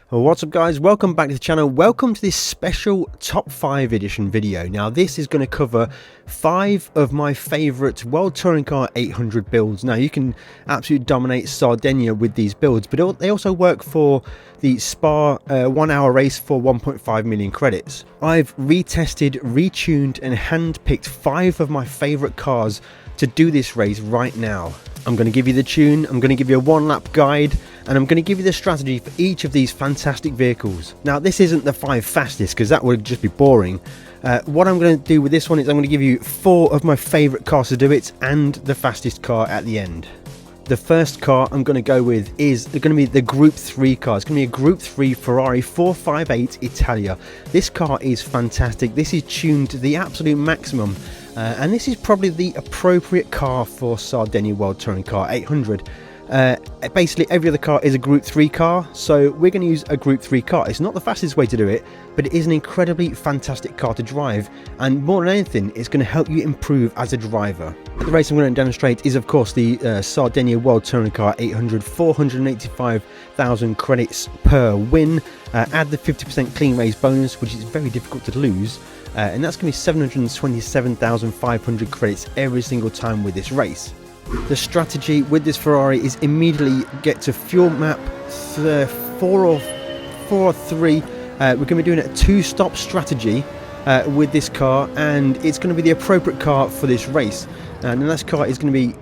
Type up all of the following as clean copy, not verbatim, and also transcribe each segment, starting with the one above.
What's up guys, welcome back to the channel. Welcome to this special top 5 edition video. Now this is going to cover 5 of my favourite World Touring Car 800 builds. Now you can absolutely dominate Sardegna with these builds, but they also work for the Spa 1 hour race for 1.5 million credits. I've retested, retuned and handpicked 5 of my favourite cars to do this race right now. I'm going to give you the tune, I'm going to give you a 1-lap guide, and I'm going to give you the strategy for each of these fantastic vehicles. Now this isn't the 5 fastest because that would just be boring. What I'm going to do with this one is I'm going to give you 4 of my favourite cars to do it and the fastest car at the end. The first car I'm going to go with is going to be the Group 3 car. It's going to be a Group 3 Ferrari 458 Italia. This car is fantastic. This is tuned to the absolute maximum. And this is probably the appropriate car for Sardegna World Touring Car 800. Basically every other car is a Group 3 car, so we're going to use a Group 3 car. It's not the fastest way to do it, but it is an incredibly fantastic car to drive, and more than anything it's going to help you improve as a driver. The race I'm going to demonstrate is of course the Sardegna World Touring Car 800, 485,000 credits per win. Add the 50% clean race bonus, which is very difficult to lose, and that's going to be 727,500 credits every single time with this race. The strategy with this Ferrari is immediately get to fuel map 4 or 3. We're going to be doing a 2-stop strategy with this car, and it's going to be the appropriate car for this race. And this car is going to be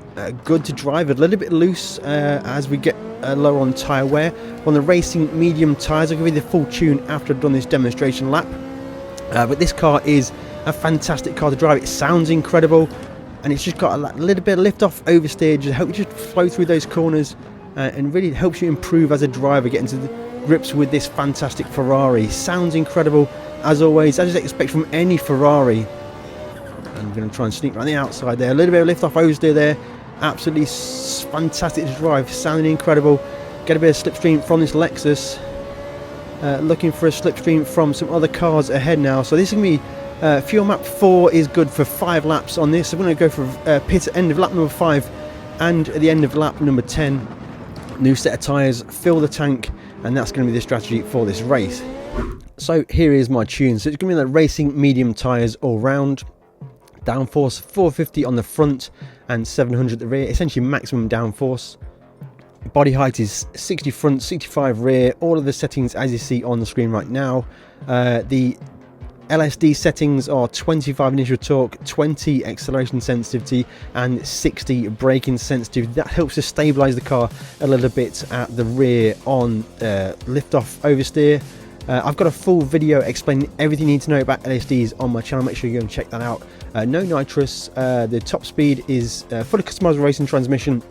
good to drive, a little bit loose as we get lower on tyre wear. On the racing medium tyres, I'll give you the full tune after I've done this demonstration lap. But this car is a fantastic car to drive. It sounds incredible, and it's just got a little bit of lift off oversteer to help you just flow through those corners, and really helps you improve as a driver, get into the grips with this fantastic Ferrari. Sounds incredible as always, as you'd expect from any Ferrari. I'm going to try and sneak around the outside there. A little bit of lift off oversteer there. Absolutely fantastic to drive, sounding incredible. Get a bit of slipstream from this Lexus. Looking for a slipstream from some other cars ahead now. So this is going to be fuel map 4 is good for 5 laps on this. I'm going to go for pit at end of lap number 5 and at the end of lap number 10. New set of tyres, fill the tank, and that's going to be the strategy for this race. So here is my tune. So it's going to be the racing medium tyres all round. Downforce 450 on the front and 700 at the rear, essentially maximum downforce. Body height is 60 front, 65 rear, all of the settings as you see on the screen right now. The LSD settings are 25 initial torque, 20 acceleration sensitivity and 60 braking sensitivity. That helps to stabilise the car a little bit at the rear on lift off oversteer. I've got a full video explaining everything you need to know about LSDs on my channel. Make sure you go and check that out. No nitrous. The top speed is fully customizable racing transmission.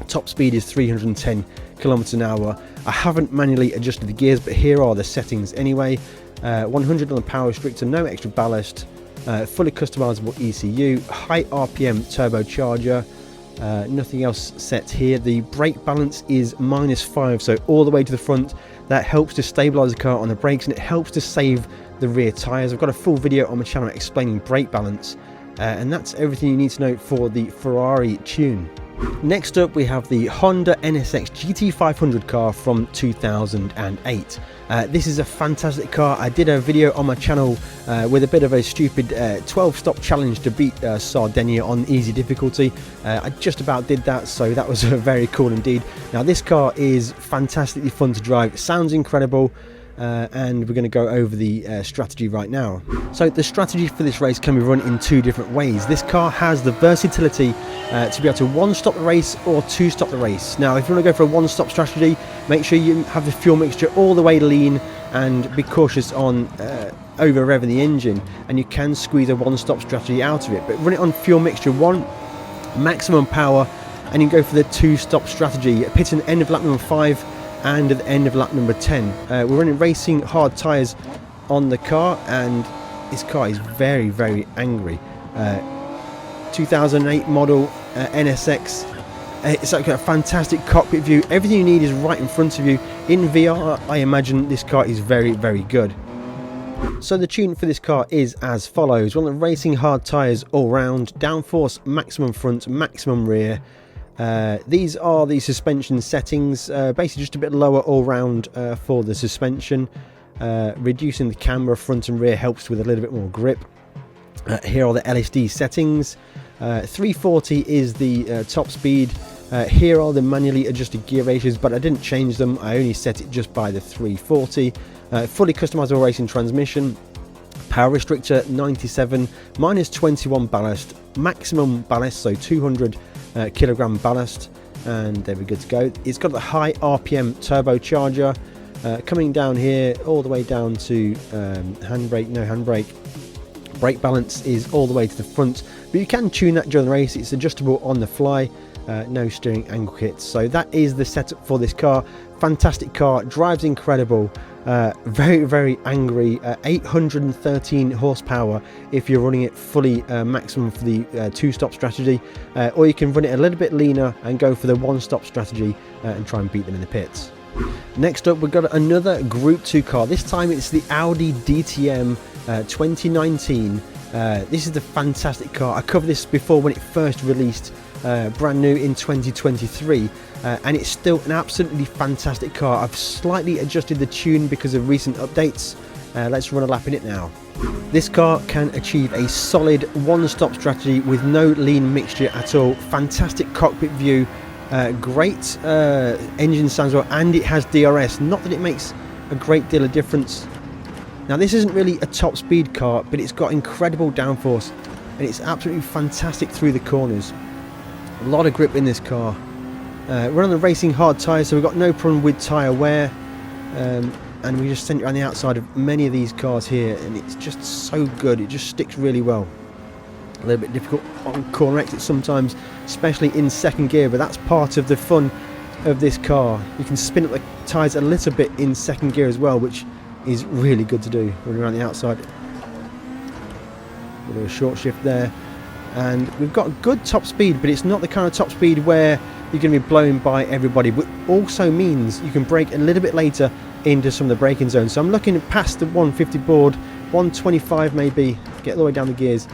Top speed is 310 kilometers an hour. I haven't manually adjusted the gears, but here are the settings anyway. 100 on the power restrictor, no extra ballast, fully customizable ECU, high RPM turbocharger, nothing else set here. The brake balance is -5, so all the way to the front. That helps to stabilize the car on the brakes, and it helps to save the rear tires. I've got a full video on my channel explaining brake balance, and that's everything you need to know for the Ferrari tune. Next up we have the Honda NSX GT500 car from 2008. This is a fantastic car. I did a video on my channel with a bit of a stupid 12-stop challenge to beat Sardegna on easy difficulty. I just about did that, so that was very cool indeed. Now this car is fantastically fun to drive. It sounds incredible. And we're going to go over the strategy right now. So the strategy for this race can be run in 2 different ways. This car has the versatility to be able to 1-stop the race or 2-stop the race. Now if you want to go for a 1-stop strategy, make sure you have the fuel mixture all the way lean and be cautious on over revving the engine, and you can squeeze a 1-stop strategy out of it. But run it on fuel mixture 1, maximum power, and you can go for the 2-stop strategy. Pit at the end of lap number 5 and at the end of lap number 10. We're running racing hard tyres on the car, and this car is very, very angry. 2008 model NSX. It's like a fantastic cockpit view. Everything you need is right in front of you. In VR, I imagine this car is very, very good. So the tune for this car is as follows. We're on the racing hard tyres all round. Downforce maximum front, maximum rear. These are the suspension settings, basically just a bit lower all round for the suspension. Reducing the camber front and rear helps with a little bit more grip. Here are the LSD settings. 340 is the top speed. Here are the manually adjusted gear ratios, but I didn't change them. I only set it just by the 340. Fully customizable racing transmission. Power restrictor 97, minus 21 ballast, maximum ballast, so 200 kilogram ballast, and there we're good to go. It's got the high RPM turbocharger. Coming down here all the way down to handbrake, no handbrake. Brake balance is all the way to the front, but you can tune that during the race. It's adjustable on the fly. No steering angle kits. So that is the setup for this car. Fantastic car, drives incredible. Very, very angry. 813 horsepower if you're running it fully maximum for the two-stop strategy, or you can run it a little bit leaner and go for the one-stop strategy and try and beat them in the pits. Next up, we've got another Group 2 car. This time it's the Audi DTM 2019. This is the fantastic car. I covered this before when it first released, brand new in 2023, and it's still an absolutely fantastic car. I've slightly adjusted the tune because of recent updates. Let's run a lap in it now. This car can achieve a solid one-stop strategy with no lean mixture at all. Fantastic cockpit view, great engine sounds well, and it has DRS. Not that it makes a great deal of difference. Now this isn't really a top speed car, but it's got incredible downforce and it's absolutely fantastic through the corners. A lot of grip in this car. We're on the racing hard tyres, so we've got no problem with tyre wear, and we just sent it around the outside of many of these cars here, and it's just so good. It just sticks really well. A little bit difficult on corner exits sometimes, especially in second gear, but that's part of the fun of this car. You can spin up the tyres a little bit in second gear as well, which is really good to do. Running around the outside. We'll do a short shift there. And we've got good top speed, but it's not the kind of top speed where you're going to be blown by everybody, but also means you can brake a little bit later into some of the braking zones. So I'm looking past the 150 board, 125 maybe, get all the way down the gears,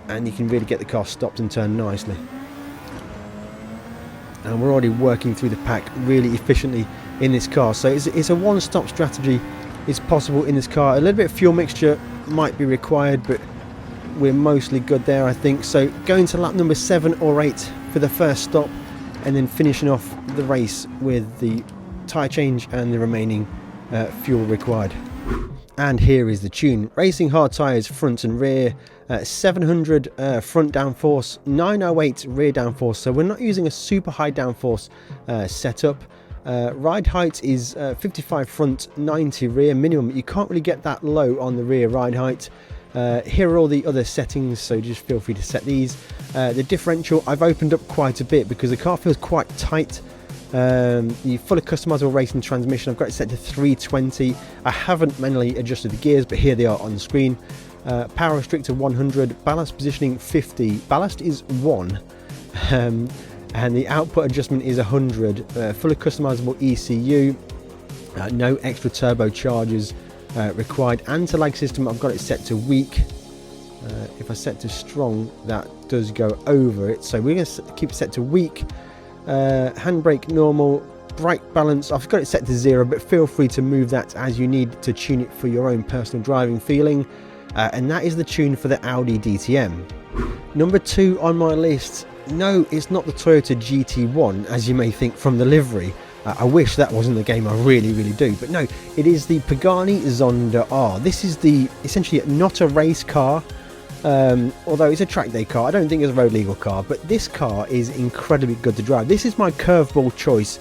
and you can really get the car stopped and turned nicely. And we're already working through the pack really efficiently in this car. So it's a one-stop strategy. It's possible in this car. A little bit of fuel mixture might be required, but we're mostly good there, I think. So going to lap number 7 or 8 for the first stop, and then finishing off the race with the tyre change and the remaining fuel required. And here is the tune. Racing hard tyres front and rear, 700 front downforce, 908 rear downforce, so we're not using a super high downforce setup. Ride height is 55 front, 90 rear minimum. You can't really get that low on the rear ride height. Here are all the other settings, so just feel free to set these. The differential I've opened up quite a bit because the car feels quite tight. The fully customizable racing transmission, I've got it set to 320. I haven't manually adjusted the gears, but here they are on the screen. Power restrictor 100, ballast positioning 50, ballast is 1, and the output adjustment is 100. Fully customizable ECU, no extra turbochargers required. Anti-lag system, I've got it set to weak. If I set to strong, that does go over it, so we're going to keep it set to weak. Handbrake normal, brake balance, I've got it set to 0, but feel free to move that as you need to tune it for your own personal driving feeling. And that is the tune for the Audi DTM. Number 2 on my list, no, it's not the Toyota GT1 as you may think from the livery. I wish that wasn't the game, I really do, but no, it is the Pagani Zonda R. This is the essentially not a race car, although it's a track day car. I don't think it's a road legal car, but this car is incredibly good to drive. This is my curveball choice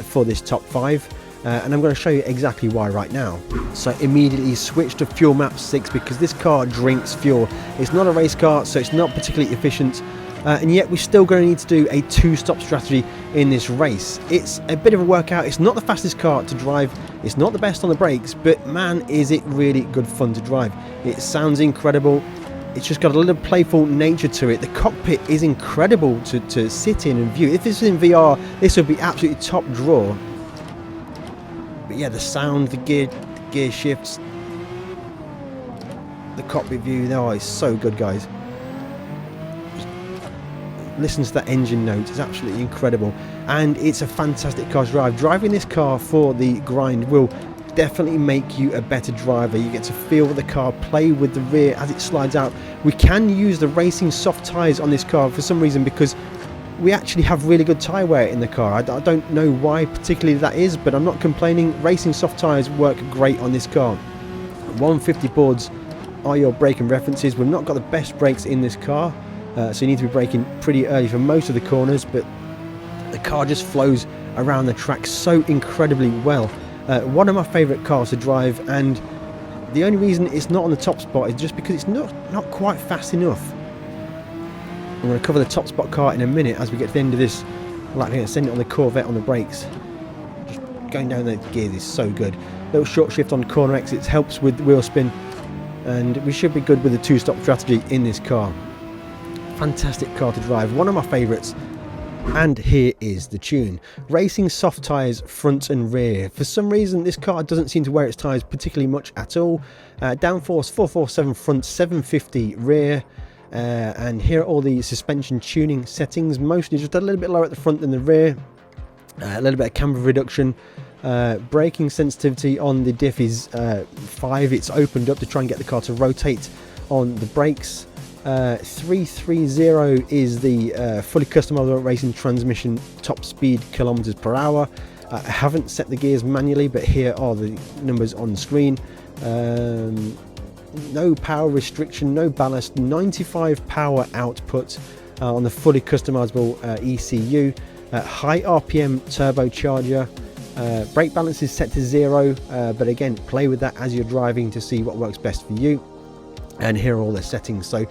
for this top 5, and I'm going to show you exactly why right now. So immediately switch to fuel map 6 because this car drinks fuel. It's not a race car, so it's not particularly efficient, and yet we're still going to need to do a 2-stop strategy in this race. It's a bit of a workout. It's not the fastest car to drive, it's not the best on the brakes, but man is it really good fun to drive. It sounds incredible. It's just got a little playful nature to it. The cockpit is incredible to sit in and view. If this was in VR, this would be absolutely top draw. But yeah, the sound, the gear shifts, the cockpit view, oh, it's so good, guys. listen to that engine note, it's absolutely incredible, and it's a fantastic car to drive. Driving this car for the grind will definitely make you a better driver. You get to feel the car, play with the rear as it slides out. We can use the racing soft tyres on this car for some reason, because we actually have really good tyre wear in the car. I don't know why particularly that is, but I'm not complaining. Racing soft tyres work great on this car. 150 boards are your braking references. We've not got the best brakes in this car, so you need to be braking pretty early for most of the corners, but the car just flows around the track so incredibly well. One of my favourite cars to drive, and the only reason it's not on the top spot is just because it's not quite fast enough. I'm going to cover the top spot car in a minute as we get to the end of this. I'm going to send it on the Corvette on the brakes. Just going down the gears is so good. Little short shift on corner exits helps with wheel spin, and we should be good with the two-stop strategy in this car. Fantastic car to drive, one of my favourites. And here is the tune. Racing soft tyres front and rear. For some reason this car doesn't seem to wear its tyres particularly much at all. Downforce 447 front, 750 rear. And here are all the suspension tuning settings, mostly just a little bit lower at the front than the rear. A little bit of camber reduction. Braking sensitivity on the diff is 5. It's opened up to try and get the car to rotate on the brakes. 330 is the fully customizable racing transmission, top speed kilometers per hour. I haven't set the gears manually, but here are the numbers on the screen. No power restriction, no ballast, 95 power output on the fully customizable ECU. High RPM turbocharger. Brake balance is set to 0, but again, play with that as you're driving to see what works best for you. And here are all the settings. So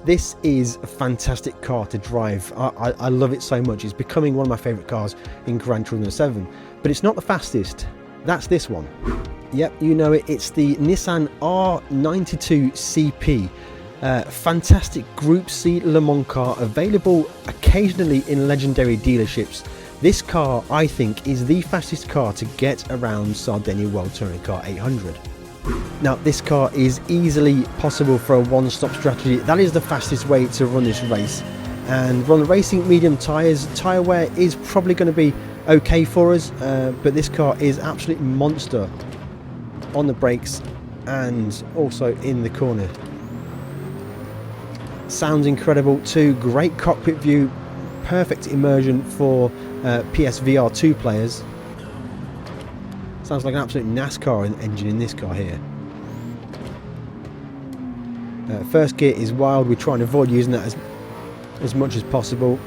this is a fantastic car to drive. I love it so much. It's becoming one of my favourite cars in Gran Turismo 7. But it's not the fastest. That's this one. Yep, you know it. It's the Nissan R92 CP. Fantastic Group C Le Mans car, available occasionally in legendary dealerships. This car, I think, is the fastest car to get around Sardegna World Touring Car 800. Now, this car is easily possible for a one-stop strategy. That is the fastest way to run this race. And on the racing medium tyres, tyre wear is probably going to be okay for us, but this car is absolute monster on the brakes and also in the corner. Sounds incredible too. Great cockpit view, perfect immersion for PSVR 2 players. Sounds like an absolute NASCAR engine in this car here. First gear is wild. We try and avoid using that as much as possible.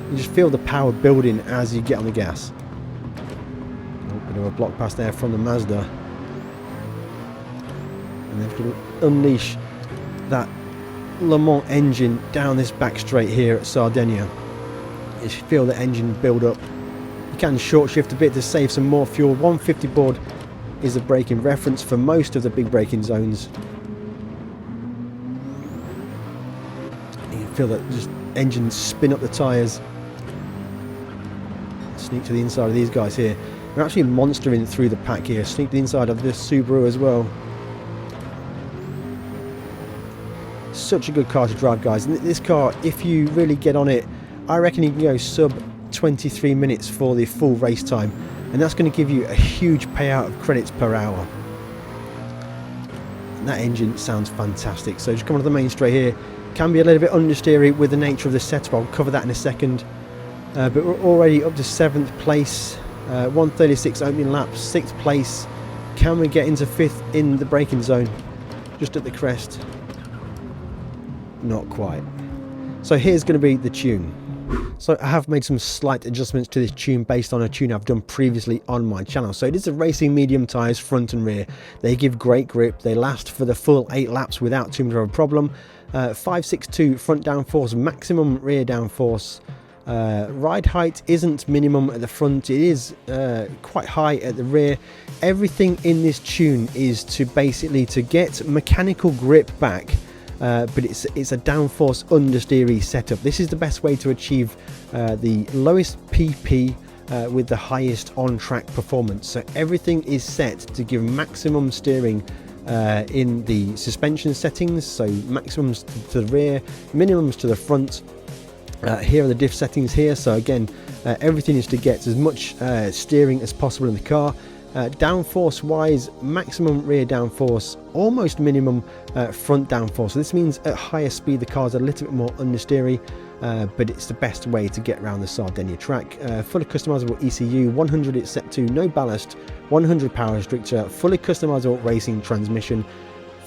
You just feel the power building as you get on the gas. Bit of a block pass there from the Mazda. And they've got to unleash that Le Mans engine down this back straight here at Sardegna. You feel the engine build up. You can short shift a bit to save some more fuel. 150 board is the braking reference for most of the big braking zones. You feel that just engines spin up the tyres. Sneak to the inside of these guys here. We're actually monstering through the pack here. Sneak to the inside of this Subaru as well. Such a good car to drive, guys. And this car, if you really get on it, I reckon you can go sub 23 minutes for the full race time, and that's going to give you a huge payout of credits per hour. And that engine sounds fantastic. So just coming to the main straight here, can be a little bit understeery with the nature of the setup. I'll cover that in a second. But we're already up to 7th place, 136 opening laps, 6th place. Can we get into 5th in the braking zone? Just at the crest. Not quite. So here's going to be the tune. So I have made some slight adjustments to this tune based on a tune I've done previously on my channel. So it is a racing medium tyres front and rear. They give great grip. They last for the full 8 laps without too much of a problem. 562 front downforce, maximum rear downforce. Ride height isn't minimum at the front. It is quite high at the rear. Everything in this tune is to basically to get mechanical grip back. But it's a downforce understeery setup. This is the best way to achieve the lowest PP with the highest on-track performance. So everything is set to give maximum steering in the suspension settings. So maximums to the rear, minimums to the front, Here are the diff settings here. So again, everything is to get as much steering as possible in the car. Downforce wise, maximum rear downforce, almost minimum front downforce. So this means at higher speed the car's a little bit more understeery, but it's the best way to get around the Sardegna track. Fully customizable ECU, 100 it's set to, no ballast, 100 power restrictor, fully customizable racing transmission,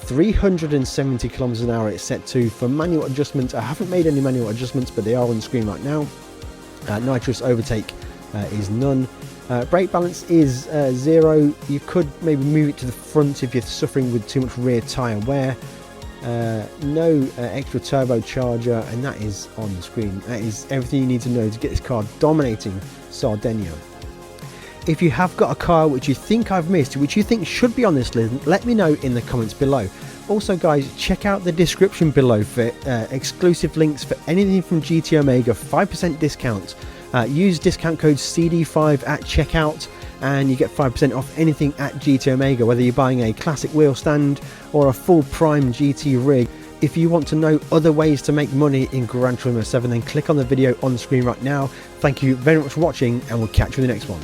370 kilometers an hour it's set to. For manual adjustments, I haven't made any manual adjustments, but they are on the screen right now. Nitrous overtake is none. Brake balance is 0. You could maybe move it to the front if you're suffering with too much rear tyre wear. No extra turbocharger, and that is on the screen. That is everything you need to know to get this car dominating Sardegna. If you have got a car which you think I've missed, which you think should be on this list, let me know in the comments below. Also guys, check out the description below for exclusive links for anything from GT Omega, 5% discount. Use discount code CD5 at checkout and you get 5% off anything at GT Omega, whether you're buying a classic wheel stand or a full prime GT rig. If you want to know other ways to make money in Gran Turismo 7, then click on the video on the screen right now. Thank you very much for watching, and we'll catch you in the next one.